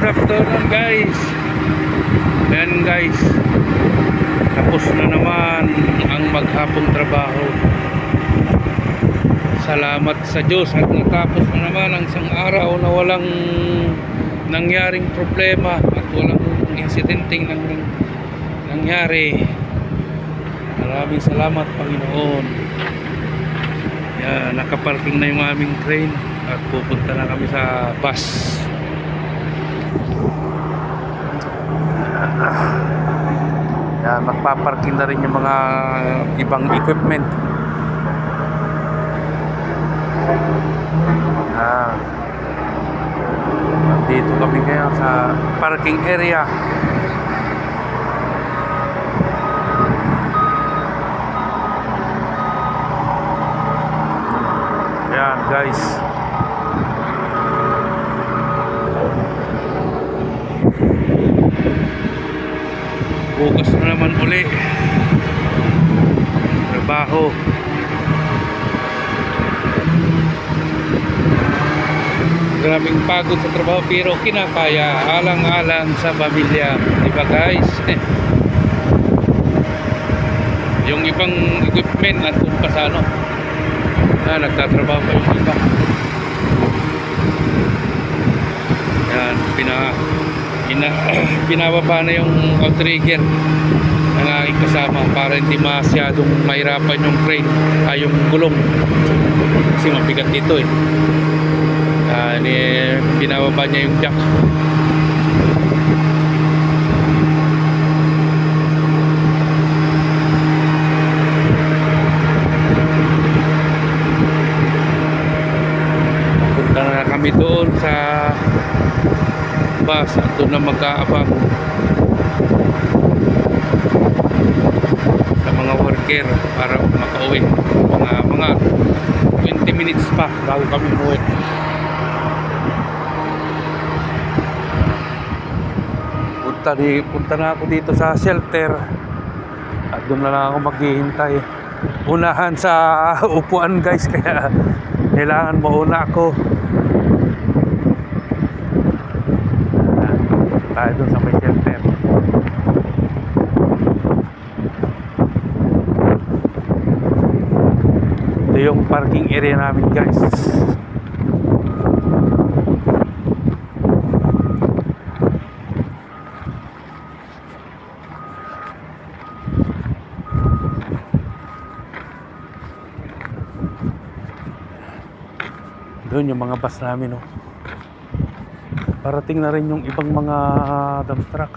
afternoon guys. Ayan guys, tapos na naman ang maghapong trabaho. Salamat sa Diyos at natapos na naman ang isang araw na walang nangyaring problema at walang insidenteng nangyari. Maraming salamat Panginoon. Yan, nakaparking na yung aming crane at pupunta na kami sa bus. Yan, magpaparking na rin yung mga ibang equipment. Dito kami ngayon sa parking area. Yan guys, bukas na naman uli trabaho. Maraming pagod sa trabaho pero kinakaya, alang-alang sa pamilya, di ba guys? Yung ibang equipment nandun pa sa ano, nagtatrabaho pa yung iba. Yan, pinababa na yung outrigger ng aking kasama para hindi masyadong mahirapan yung crane, yung gulong kasi mabigat dito eh. Pinababa niya yung jack. Punta na kami doon sa bus at doon na mag-aabang sa mga worker para makauwi. Mga 20 minutes pa bago kami umuwi. Punta na ako dito sa shelter at doon na lang ako maghihintay. Unahan sa upuan guys, kaya kailangan mauna ako. Tayo doon sa may shelter. Ito yung parking area namin guys. Doon yung mga bus namin, oh. Parating na rin yung ibang mga dump truck.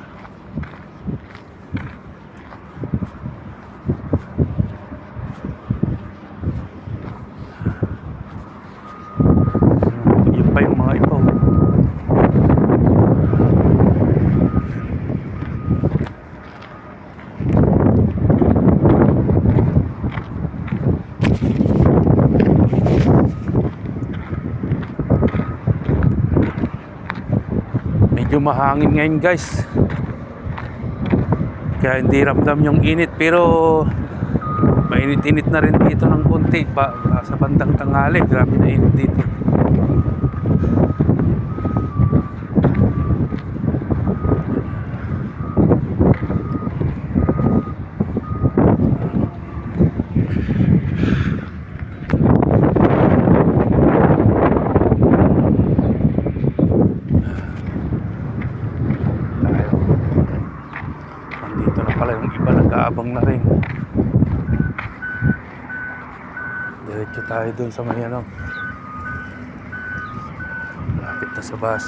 Yun pa yung mga iba, oh. Medyo mahangin ngayon guys, kaya hindi ramdam yung init, pero mainit-init na rin dito ng konti sa bandang tanghali. Grabe na init dito. Yung iba nag-aabang na rin. Diretso tayo dun sa may ano, lapit na sa bus.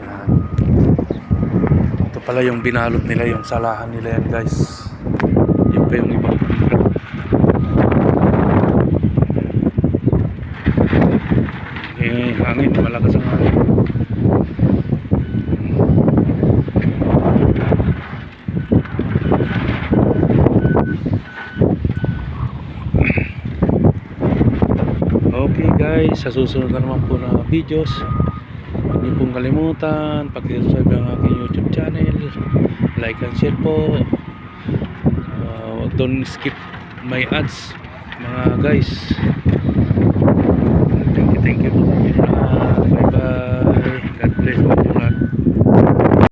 Yan. Ito pala yung binalot nila, yung salahan nila yan guys. Yun pa yung ibang hangin, malakas ang hangin. Okay guys, sa susunod na naman po na videos, huwag niyo pong kalimutan pag-subscribe ang aking YouTube channel, like and share po. Don't skip my ads mga guys. Thank you po. guys, medyo na